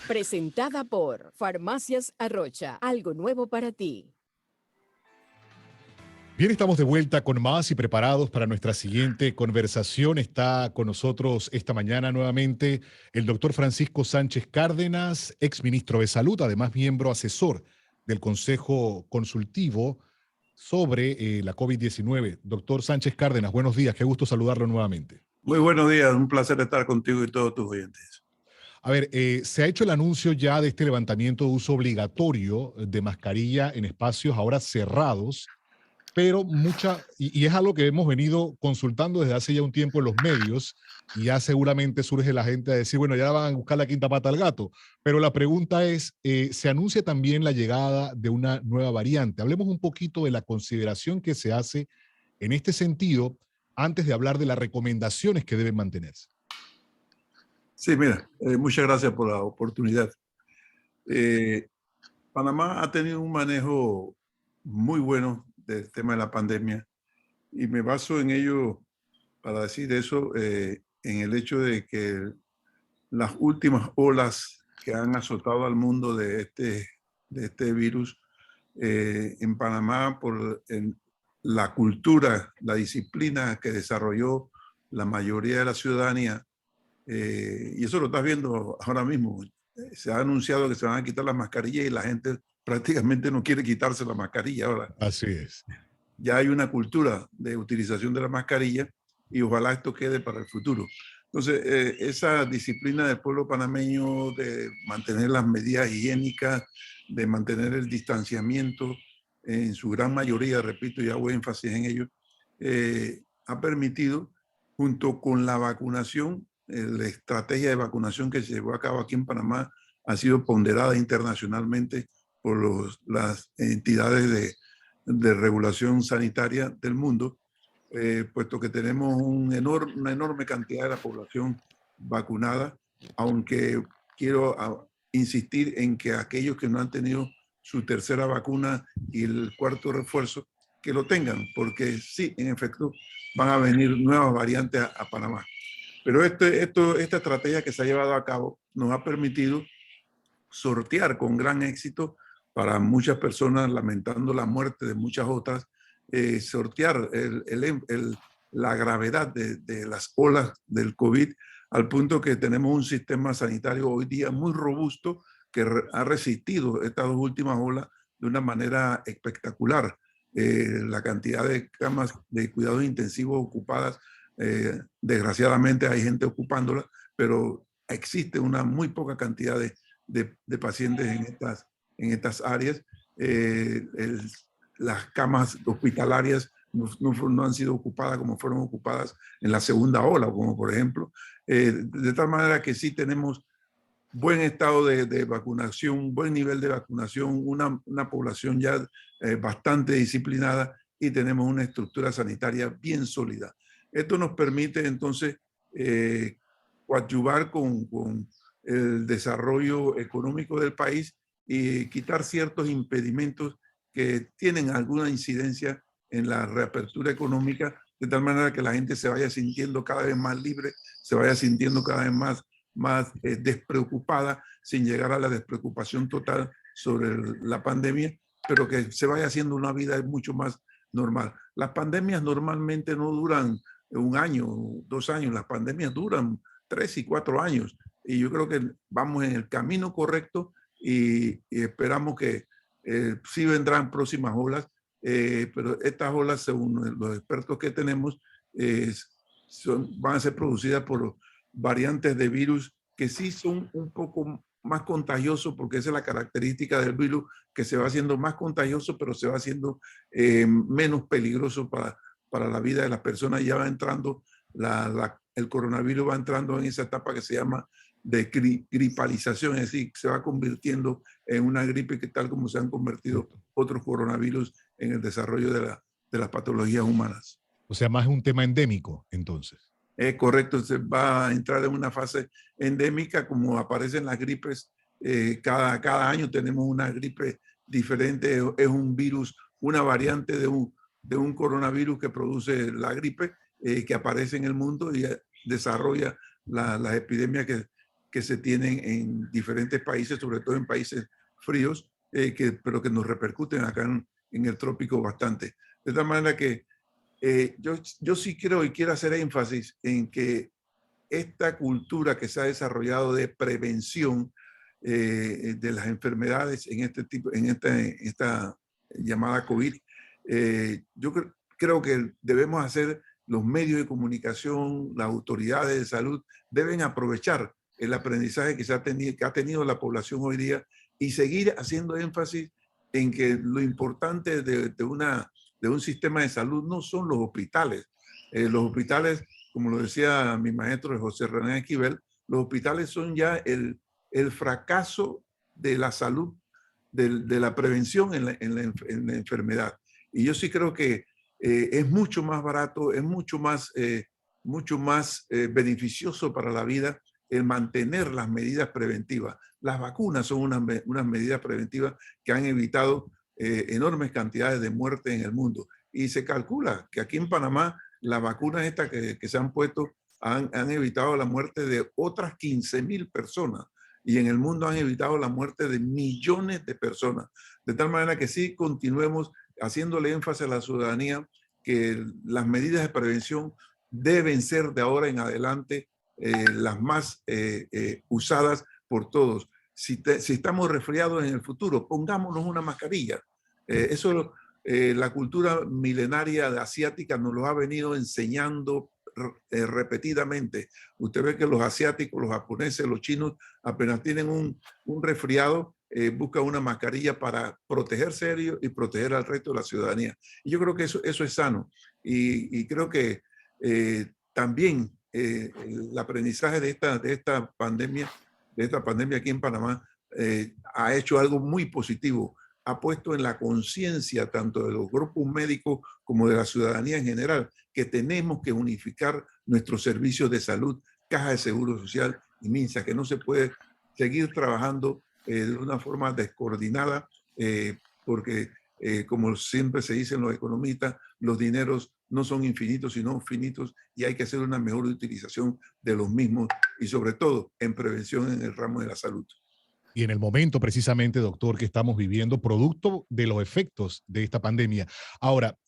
Presentada por Farmacias Arrocha. Algo nuevo para ti. Bien, estamos de vuelta con más y preparados para nuestra siguiente conversación. Está con nosotros esta mañana nuevamente el doctor Francisco Sánchez Cárdenas, exministro de Salud, además miembro asesor del Consejo Consultivo sobre la COVID-19. Doctor Sánchez Cárdenas, buenos días, qué gusto saludarlo nuevamente. Muy buenos días, un placer estar contigo y todos tus oyentes. A ver, se ha hecho el anuncio ya de este levantamiento de uso obligatorio de mascarilla en espacios ahora cerrados, pero y es algo que hemos venido consultando desde hace ya un tiempo en los medios, y ya seguramente surge la gente a decir, bueno, ya van a buscar la quinta pata al gato, pero la pregunta es, se anuncia también la llegada de una nueva variante. Hablemos un poquito de la consideración que se hace en este sentido antes de hablar de las recomendaciones que deben mantenerse. Sí, mira, muchas gracias por la oportunidad. Panamá ha tenido un manejo muy bueno del tema de la pandemia y me baso en ello para decir eso, en el hecho de que las últimas olas que han azotado al mundo de este virus en Panamá la cultura, la disciplina que desarrolló la mayoría de la ciudadanía, y eso lo estás viendo ahora mismo. Se ha anunciado que se van a quitar las mascarillas y la gente prácticamente no quiere quitarse la mascarilla ahora. Así es. Ya hay una cultura de utilización de la mascarilla y ojalá esto quede para el futuro. Entonces, esa disciplina del pueblo panameño de mantener las medidas higiénicas, de mantener el distanciamiento, en su gran mayoría, repito, y hago énfasis en ello, ha permitido, junto con la vacunación, la estrategia de vacunación que se llevó a cabo aquí en Panamá ha sido ponderada internacionalmente por las entidades de regulación sanitaria del mundo, puesto que tenemos una enorme cantidad de la población vacunada, aunque quiero insistir en que aquellos que no han tenido su tercera vacuna y el cuarto refuerzo, que lo tengan, porque sí, en efecto, van a venir nuevas variantes a Panamá. Pero esta estrategia que se ha llevado a cabo nos ha permitido sortear con gran éxito para muchas personas, lamentando la muerte de muchas otras, sortear la gravedad de las olas del COVID, al punto que tenemos un sistema sanitario hoy día muy robusto que ha resistido estas dos últimas olas de una manera espectacular. La cantidad de camas de cuidados intensivos ocupadas, desgraciadamente hay gente ocupándolas, pero existe una muy poca cantidad de pacientes en estas áreas. Las camas hospitalarias no han sido ocupadas como fueron ocupadas en la segunda ola, como por ejemplo. De tal manera que sí tenemos buen estado de vacunación, buen nivel de vacunación, una población ya bastante disciplinada y tenemos una estructura sanitaria bien sólida. Esto nos permite entonces coadyuvar con el desarrollo económico del país y quitar ciertos impedimentos que tienen alguna incidencia en la reapertura económica, de tal manera que la gente se vaya sintiendo cada vez más libre, se vaya sintiendo cada vez más despreocupada, sin llegar a la despreocupación total sobre la pandemia, pero que se vaya haciendo una vida mucho más normal. Las pandemias normalmente no duran un año, 2 años, las pandemias duran 3 y 4 años, y yo creo que vamos en el camino correcto y esperamos que sí vendrán próximas olas, pero estas olas, según los expertos que tenemos, van a ser producidas por variantes de virus que sí son un poco más contagiosos, porque esa es la característica del virus, que se va haciendo más contagioso, pero se va haciendo menos peligroso para la vida de las personas. Ya va entrando, el coronavirus va entrando en esa etapa que se llama de gripalización, es decir, se va convirtiendo en una gripe que tal como se han convertido otros coronavirus en el desarrollo de las patologías humanas. O sea, más es un tema endémico, entonces. Es correcto, se va a entrar en una fase endémica como aparecen las gripes. Cada año tenemos una gripe diferente, es un virus, una variante de un coronavirus que produce la gripe, que aparece en el mundo y desarrolla las epidemias que que se tienen en diferentes países, sobre todo en países fríos, pero que nos repercuten acá en el trópico bastante. De tal manera que yo sí creo y quiero hacer énfasis en que esta cultura que se ha desarrollado de prevención de las enfermedades en este tipo, en esta llamada COVID, yo creo que debemos hacer, los medios de comunicación, las autoridades de salud deben aprovechar el aprendizaje que ha tenido la población hoy día y seguir haciendo énfasis en que lo importante de un sistema de salud no son los hospitales. Los hospitales, como lo decía mi maestro José René Esquivel, los hospitales son ya el fracaso de la salud, de la prevención en la enfermedad. Y yo sí creo que es mucho más barato, es mucho más beneficioso para la vida el mantener las medidas preventivas. Las vacunas son unas medidas preventivas que han evitado enormes cantidades de muertes en el mundo. Y se calcula que aquí en Panamá las vacunas estas que se han puesto han evitado la muerte de otras 15.000 personas. Y en el mundo han evitado la muerte de millones de personas. De tal manera que sí continuemos haciéndole énfasis a la ciudadanía que las medidas de prevención deben ser de ahora en adelante las más usadas por todos. Si estamos resfriados en el futuro, pongámonos una mascarilla. La cultura milenaria asiática nos lo ha venido enseñando repetidamente. Usted ve que los asiáticos, los japoneses, los chinos, apenas tienen un resfriado, buscan una mascarilla para protegerse ellos y proteger al resto de la ciudadanía. Y yo creo que eso es sano. Y creo que también el aprendizaje de esta pandemia aquí en Panamá ha hecho algo muy positivo. Ha puesto en la conciencia tanto de los grupos médicos como de la ciudadanía en general que tenemos que unificar nuestros servicios de salud, Caja de Seguro Social y MINSA, que no se puede seguir trabajando de una forma descoordinada porque, como siempre se dicen los economistas, los dineros no son infinitos, sino finitos, y hay que hacer una mejor utilización de los mismos y sobre todo en prevención en el ramo de la salud. Y en el momento precisamente, doctor, que estamos viviendo, producto de los efectos de esta pandemia. Ahora,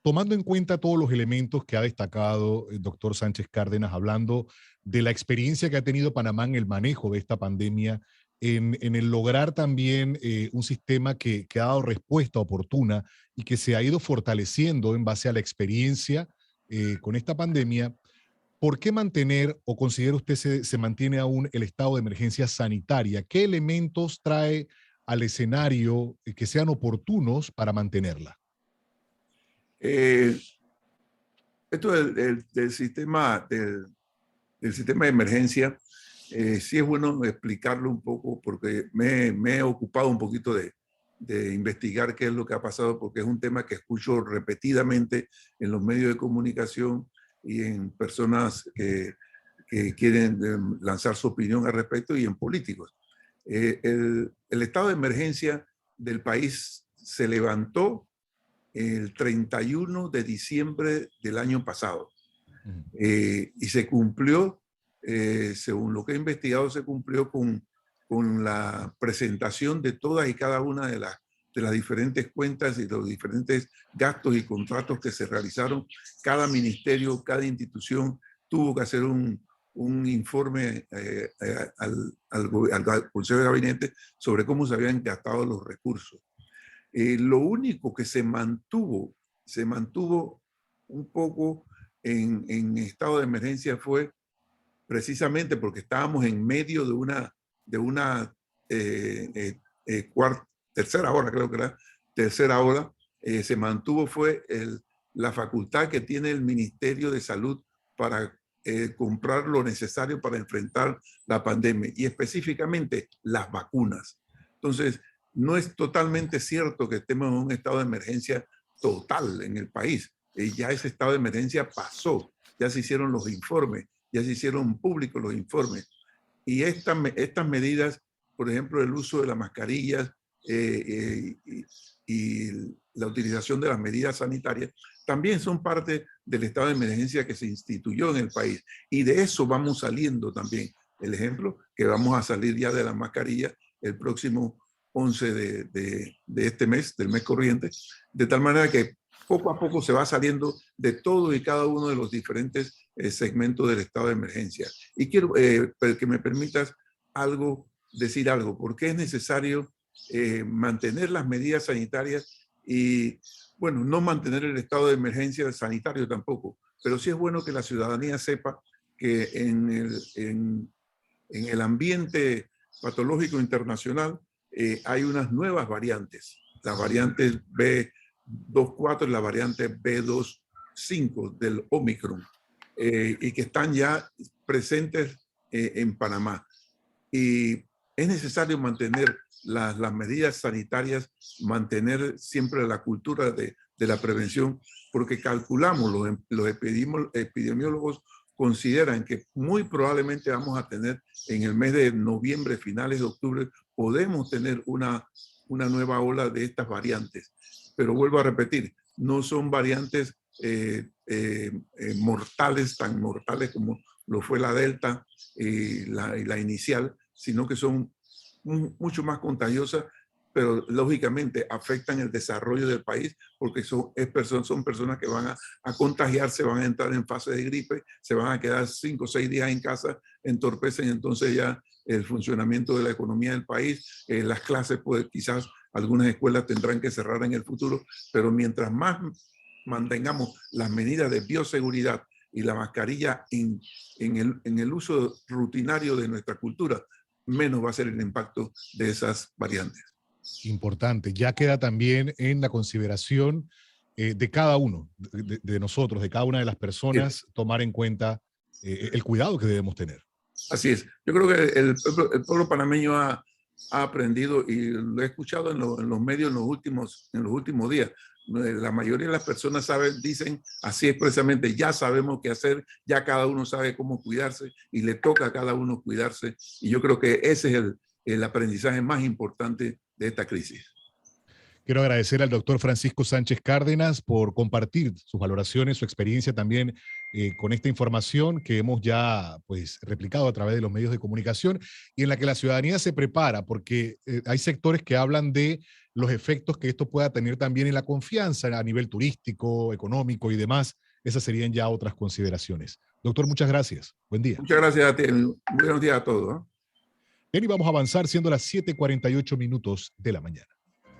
tomando en cuenta todos los elementos que ha destacado el doctor Sánchez Cárdenas, hablando de la experiencia que ha tenido Panamá en el manejo de esta pandemia, en el lograr también un sistema que ha dado respuesta oportuna y que se ha ido fortaleciendo en base a la experiencia con esta pandemia, ¿por qué mantener o considera usted se mantiene aún el estado de emergencia sanitaria? ¿Qué elementos trae al escenario que sean oportunos para mantenerla? Esto del sistema de emergencia, sí es bueno explicarlo un poco porque me he ocupado un poquito de investigar qué es lo que ha pasado, porque es un tema que escucho repetidamente en los medios de comunicación y en personas que quieren lanzar su opinión al respecto y en políticos. El estado de emergencia del país se levantó el 31 de diciembre del año pasado y se cumplió, según lo que he investigado, se cumplió con la presentación de todas y cada una de las diferentes cuentas y los diferentes gastos y contratos que se realizaron. Cada ministerio, cada institución tuvo que hacer un informe al Consejo de Gabinete sobre cómo se habían gastado los recursos. Lo único que se mantuvo un poco en estado de emergencia fue precisamente porque estábamos en medio de una tercera ola, creo que era, tercera ola, se mantuvo fue la facultad que tiene el Ministerio de Salud para comprar lo necesario para enfrentar la pandemia y específicamente las vacunas. Entonces, no es totalmente cierto que estemos en un estado de emergencia total en el país. Ya ese estado de emergencia pasó, ya se hicieron los informes, ya se hicieron públicos los informes. Y estas medidas, por ejemplo, el uso de las mascarillas y la utilización de las medidas sanitarias, también son parte del estado de emergencia que se instituyó en el país. Y de eso vamos saliendo también. el ejemplo, que vamos a salir ya de la mascarilla el próximo 11 de este mes, del mes corriente, de tal manera que poco a poco se va saliendo de todo y cada uno de los diferentes segmentos del estado de emergencia. Y quiero que me permitas decir algo, porque es necesario mantener las medidas sanitarias y, bueno, no mantener el estado de emergencia sanitario tampoco, pero sí es bueno que la ciudadanía sepa que en el ambiente patológico internacional hay unas nuevas variantes, las variantes B2.4 y la variante B2.5 del Omicron, y que están ya presentes en Panamá. Y es necesario mantener las medidas sanitarias, mantener siempre la cultura de la prevención, porque calculamos, los epidemiólogos consideran que muy probablemente vamos a tener en el mes de noviembre, finales de octubre, podemos tener una nueva ola de estas variantes. Pero vuelvo a repetir, no son variantes mortales, tan mortales como lo fue la Delta y la inicial, sino que son mucho más contagiosas, pero lógicamente afectan el desarrollo del país porque son personas que van a contagiarse, van a entrar en fase de gripe, se van a quedar 5 o 6 días en casa, entorpecen entonces ya el funcionamiento de la economía del país, las clases, pues quizás algunas escuelas tendrán que cerrar en el futuro, pero mientras más mantengamos las medidas de bioseguridad y la mascarilla en el uso rutinario de nuestra cultura, menos va a ser el impacto de esas variantes. Importante. Ya queda también en la consideración de cada uno, de nosotros, de cada una de las personas, tomar en cuenta el cuidado que debemos tener. Así es. Yo creo que el pueblo panameño ha aprendido, y lo he escuchado en los medios en los últimos días. La mayoría de las personas dicen así expresamente: ya sabemos qué hacer, ya cada uno sabe cómo cuidarse y le toca a cada uno cuidarse. Y yo creo que ese es el aprendizaje más importante de esta crisis. Quiero agradecer al doctor Francisco Sánchez Cárdenas por compartir sus valoraciones, su experiencia también con esta información que hemos ya pues replicado a través de los medios de comunicación y en la que la ciudadanía se prepara, porque hay sectores que hablan de los efectos que esto pueda tener también en la confianza a nivel turístico, económico y demás. Esas serían ya otras consideraciones. Doctor, muchas gracias. Buen día. Muchas gracias a ti. Buenos días a todos. Bien, y vamos a avanzar siendo las 7:48 minutos de la mañana.